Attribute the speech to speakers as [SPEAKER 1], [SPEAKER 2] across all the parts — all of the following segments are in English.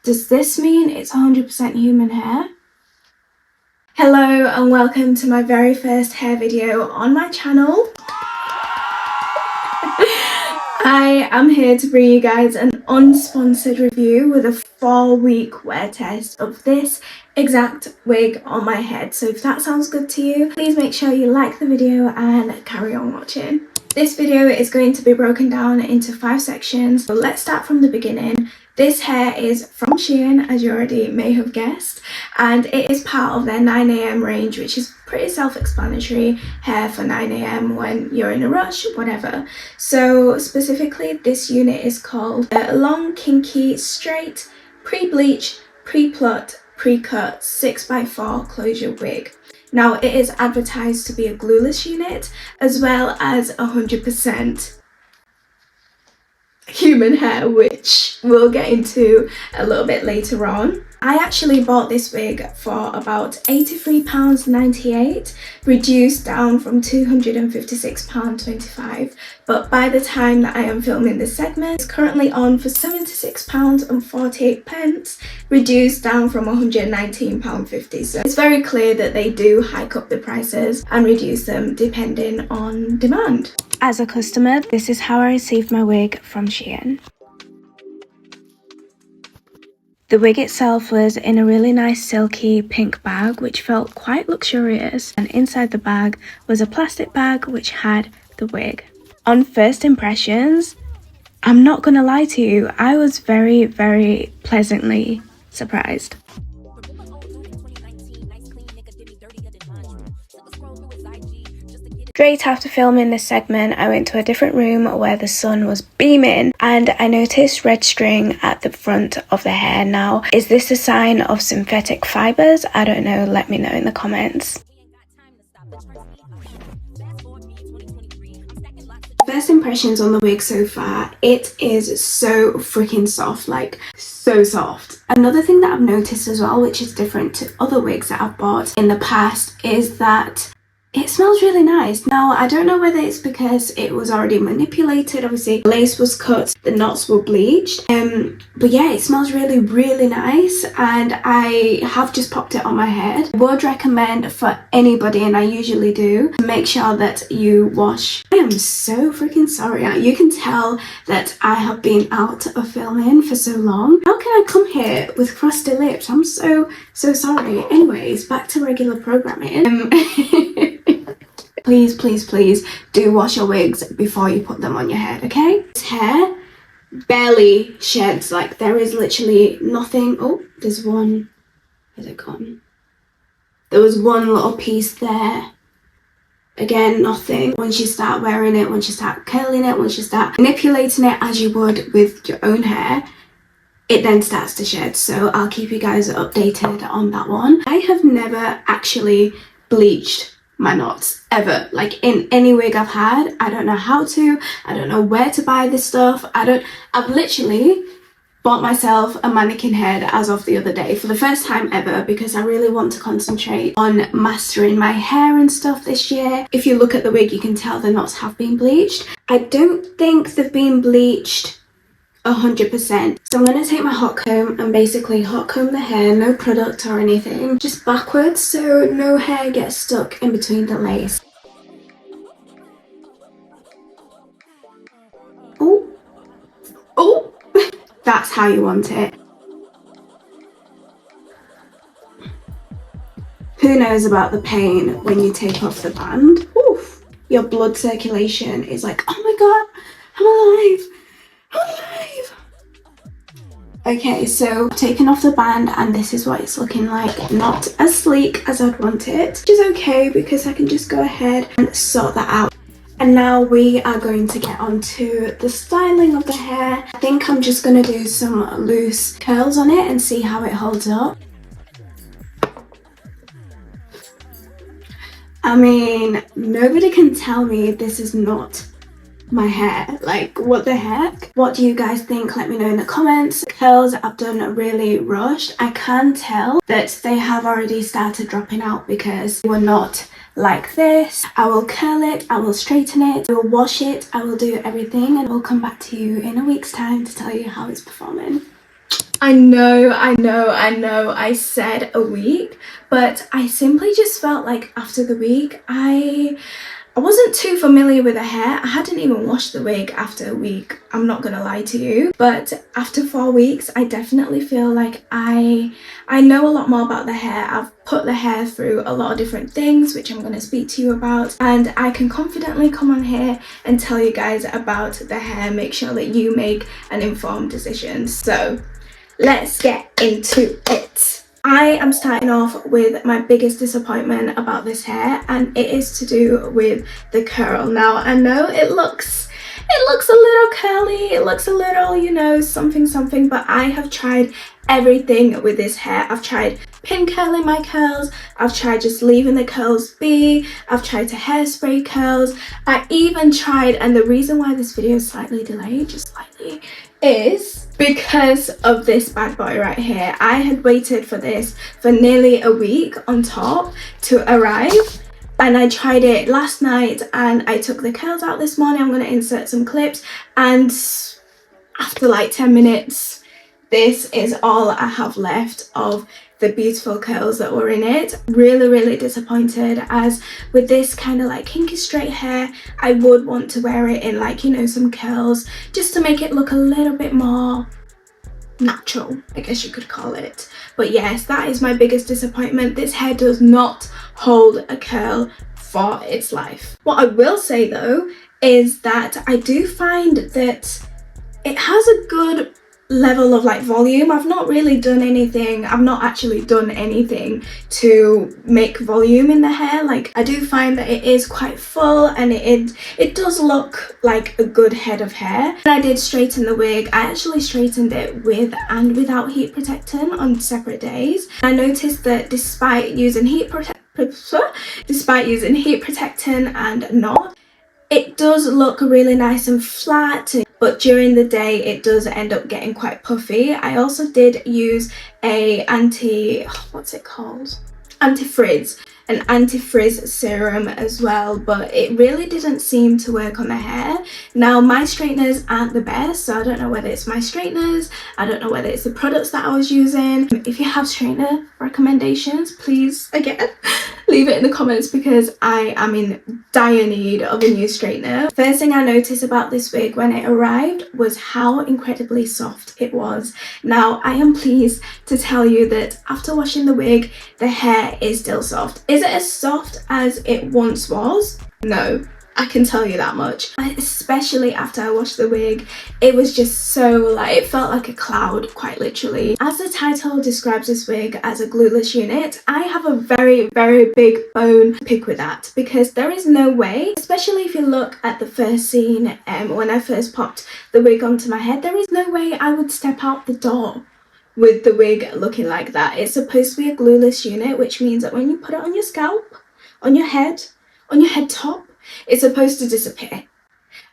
[SPEAKER 1] Does this mean it's 100% human hair? Hello and welcome to my very first hair video on my channel. I am here to bring you guys an unsponsored review with a 4-week wear test of this exact wig on my head. So if that sounds good to you, please make sure you like the video and carry on watching. This video is going to be broken down into 5 sections. So let's start from the beginning. This hair is from Shein, as you already may have guessed, and it is part of their 9 AM range, which is pretty self-explanatory. Hair for 9 AM when you're in a rush, whatever. So specifically, this unit is called a long, kinky, straight, pre-bleach, pre-plot, pre-cut 6x4 closure wig. Now, it is advertised to be a glueless unit, as well as 100% human hair, which we'll get into a little bit later on. I actually bought this wig for about £83.98, reduced down from £256.25, but by the time that I am filming this segment, it's currently on for £76.48, reduced down from £119.50. So it's very clear that they do hike up the prices and reduce them depending on demand. As a customer, this is how I received my wig from Shein. The wig itself was in a really nice silky pink bag which felt quite luxurious, and inside the bag was a plastic bag which had the wig. On first impressions, I'm not gonna lie to you, I was very pleasantly surprised. Straight after filming this segment, I went to a different room where the sun was beaming and I noticed red string at the front of the hair. Now, is this a sign of synthetic fibers? I don't know, let me know in the comments. First impressions on the wig so far, it is so freaking soft, like so soft. Another thing that I've noticed as well, which is different to other wigs that I've bought in the past, is that it smells really nice. Now, I don't know whether it's because it was already manipulated. Obviously, the lace was cut, the knots were bleached. But yeah, it smells really nice, and I have just popped it on my head. I would recommend for anybody, and I usually do, make sure that you wash. I am so freaking sorry. You can tell that I have been out of filming for so long. How can I come here with crusty lips? I'm so sorry. Anyways, back to regular programming. Please do wash your wigs before you put them on your head, okay? This hair barely sheds, like there is literally nothing. Oh, there's one. Where's it gone? There was one little piece there. Again, nothing. Once you start wearing it, once you start curling it, once you start manipulating it as you would with your own hair, it then starts to shed. So I'll keep you guys updated on that one. I have never actually bleached my knots ever, like in any wig I've had. I don't know how to, I don't know where to buy this stuff. I've literally bought myself a mannequin head as of the other day for the first time ever, because I really want to concentrate on mastering my hair and stuff this year. If you look at the wig, you can tell the knots have been bleached. I don't think they've been bleached 100%. So I'm going to take my hot comb and basically hot comb the hair, no product or anything, just backwards so no hair gets stuck in between the lace. Oh, that's how you want it. Who knows about the pain when you take off the band? Oof, your blood circulation is like, oh my god, I'm alive. Okay, so I've taken off the band and this is what it's looking like. Not as sleek as I'd want it, which is okay because I can just go ahead and sort that out. And now we are going to get on to the styling of the hair. I think I'm just going to do some loose curls on it and see how it holds up. I mean, nobody can tell me this is not my hair. Like, what the heck? What do you guys think? Let me know in the comments. Curls I've done really rushed. I can tell that they have already started dropping out because they were not like this. I will curl it, I will straighten it, I will wash it, I will do everything, and I'll come back to you in a week's time to tell you how it's performing. I know, I said a week, but I simply just felt like after the week, I wasn't too familiar with the hair. I hadn't even washed the wig after a week, I'm not gonna lie to you. But after 4 weeks, I definitely feel like I know a lot more about the hair. I've put the hair through a lot of different things, which I'm gonna speak to you about. And I can confidently come on here and tell you guys about the hair, make sure that you make an informed decision. So let's get into it. I am starting off with my biggest disappointment about this hair, and it is to do with the curl. Now I know it looks a little curly, it looks a little, you know, something, but I have tried everything with this hair. I've tried pin curling my curls, I've tried just leaving the curls be, I've tried to hairspray curls, I even tried, and the reason why this video is slightly delayed, just slightly, is because of this bad boy right here. I had waited for this for nearly a week on top to arrive, and I tried it last night and I took the curls out this morning. I'm going to insert some clips, and after like 10 minutes this is all I have left of the beautiful curls that were in it. Really disappointed, as with this kind of like kinky straight hair, I would want to wear it in like, you know, some curls just to make it look a little bit more natural, I guess you could call it. But yes, that is my biggest disappointment. This hair does not hold a curl for its life. What I will say though is that I do find that it has a good level of like volume. I've not really done anything, I've not actually done anything to make volume in the hair. Like, I do find that it is quite full, and it does look like a good head of hair. When I did straighten the wig, I actually straightened it with and without heat protectant on separate days. I noticed that despite using heat protectant and not, it does look really nice and flat, but during the day it does end up getting quite puffy. I also did use a anti-frizz serum as well, but it really didn't seem to work on the hair. Now, my straighteners aren't the best, so I don't know whether it's my straighteners, I don't know whether it's the products that I was using. If you have straightener recommendations, please, again, leave it in the comments, because I am in dire need of a new straightener. First thing I noticed about this wig when it arrived was how incredibly soft it was. Now, I am pleased to tell you that after washing the wig, the hair is still soft. Is it as soft as it once was? No, I can tell you that much. Especially after I washed the wig, it was just so like, it felt like a cloud, quite literally. As the title describes this wig as a glueless unit, I have a very big bone to pick with that, because there is no way, especially if you look at the first scene when I first popped the wig onto my head, there is no way I would step out the door with the wig looking like that. It's supposed to be a glueless unit, which means that when you put it on your scalp, on your head top, it's supposed to disappear.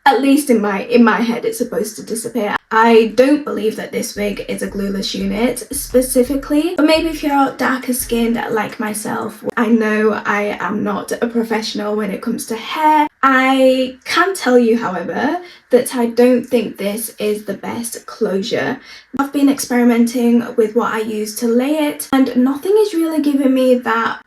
[SPEAKER 1] At least in my head, it's supposed to disappear. I don't believe that this wig is a glueless unit specifically, but maybe if you're darker skinned like myself. I know I am not a professional when it comes to hair. I can tell you, however, that I don't think this is the best closure. I've been experimenting with what I use to lay it, and nothing is really giving me that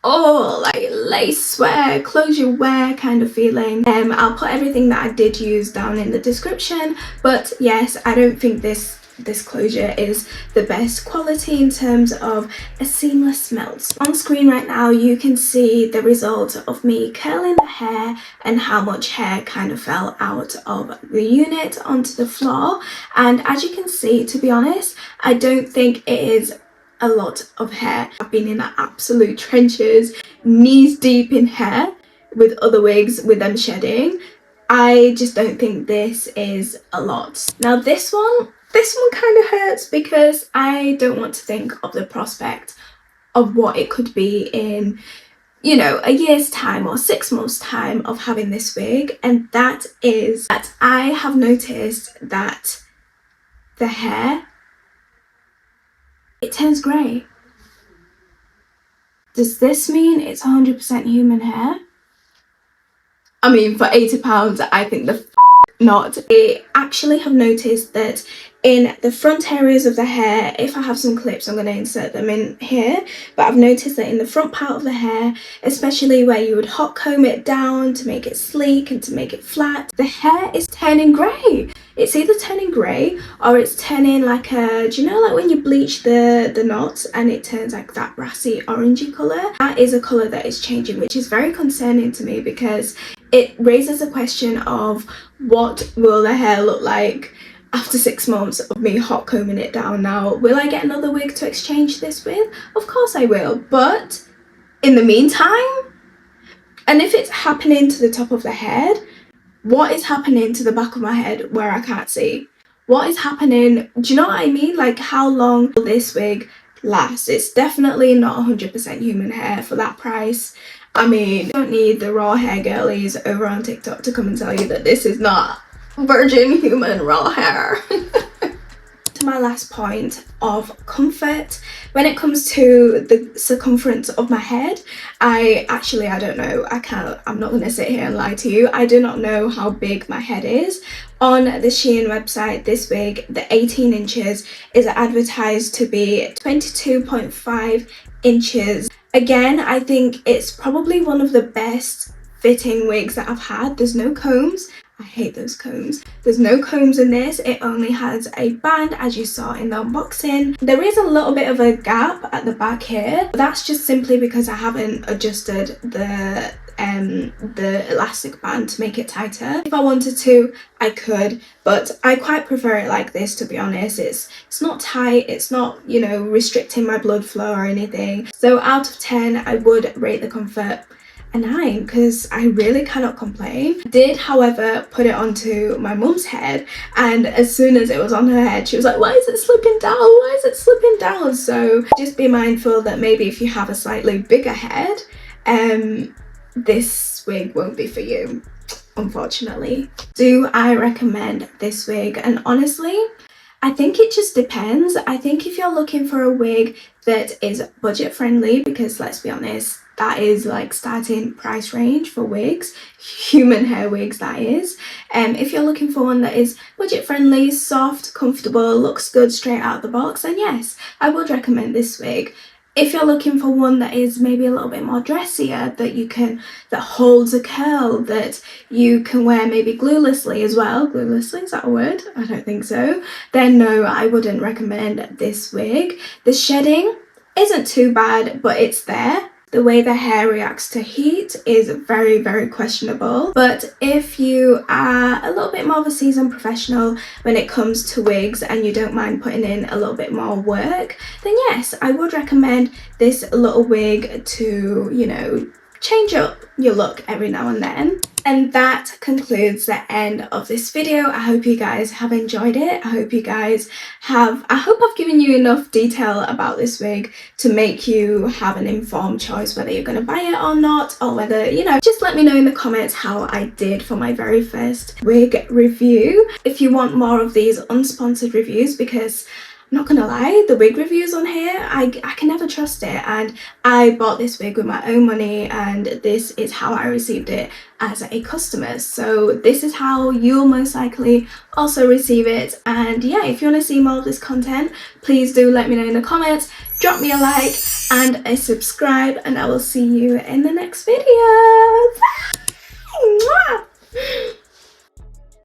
[SPEAKER 1] like lace wear, closure wear kind of feeling. I'll put everything that I did use down in the description, but yes, I don't think this closure is the best quality in terms of a seamless melt. On screen right now you can see the result of me curling the hair and how much hair kind of fell out of the unit onto the floor, and as you can see, to be honest, I don't think it is a lot of hair. I've been in the absolute trenches, knees deep in hair with other wigs with them shedding. I just don't think this is a lot. Now this one kind of hurts, because I don't want to think of the prospect of what it could be in, you know, a year's time or 6 months time of having this wig, and that is that I have noticed that the hair, it turns grey. Does this mean it's 100% human hair? I mean, for £80, I think the not. I actually have noticed that in the front areas of the hair. If I have some clips, I'm going to insert them in here, but I've noticed that in the front part of the hair, especially where you would hot comb it down to make it sleek and to make it flat, the hair is turning grey. It's either turning grey or it's turning like a, do you know like when you bleach the knots and it turns like that brassy orangey colour? That is a colour that is changing, which is very concerning to me because it raises a question of what will the hair look like after 6 months of me hot combing it down. Now, will I get another wig to exchange this with? Of course I will, but in the meantime, and if it's happening to the top of the head, what is happening to the back of my head where I can't see? What is happening? Do you know what I mean? Like, how long will this wig last? It's definitely not 100% human hair for that price. I mean, you don't need the raw hair girlies over on TikTok to come and tell you that this is not virgin human raw hair. To my last point of comfort, when it comes to the circumference of my head, I don't know. I'm not gonna sit here and lie to you. I do not know how big my head is. On the Shein website, this wig, the 18 inches, is advertised to be 22.5 inches. Again, I think it's probably one of the best fitting wigs that I've had. There's no combs. I hate those combs. There's no combs in this. It only has a band, as you saw in the unboxing. There is a little bit of a gap at the back here. That's just simply because I haven't adjusted the elastic band to make it tighter. If I wanted to, I could, but I quite prefer it like this, to be honest. It's not tight, it's not, you know, restricting my blood flow or anything. So out of 10, I would rate the comfort a 9 because I really cannot complain. I did, however, put it onto my mum's head, and as soon as it was on her head, she was like, why is it slipping down? Why is it slipping down? So just be mindful that maybe if you have a slightly bigger head, this wig won't be for you, unfortunately. Do I recommend this wig? And honestly, I think it just depends. I think if you're looking for a wig that is budget friendly, because let's be honest, that is like starting price range for wigs, human hair wigs that is. If you're looking for one that is budget friendly, soft, comfortable, looks good straight out the box, then yes, I would recommend this wig. If you're looking for one that is maybe a little bit more dressier, that holds a curl, that you can wear maybe gluelessly as well. Gluelessly, is that a word? I don't think so. Then no, I wouldn't recommend this wig. The shedding isn't too bad, but it's there. The way the hair reacts to heat is very, very questionable. But if you are a little bit more of a seasoned professional when it comes to wigs and you don't mind putting in a little bit more work, then yes, I would recommend this little wig to, you know, change up your look every now and then. And that concludes the end of this video. I hope you guys have enjoyed it. I hope I've given you enough detail about this wig to make you have an informed choice whether you're going to buy it or not, or whether, you know, just let me know in the comments how I did for my very first wig review. If you want more of these unsponsored reviews, because I'm not gonna lie, the wig reviews on here, I can never trust it, and I bought this wig with my own money, and this is how I received it as a customer. So this is how you'll most likely also receive it. And yeah, if you want to see more of this content, please do let me know in the comments, drop me a like and a subscribe, and I will see you in the next video. Bye! Mwah!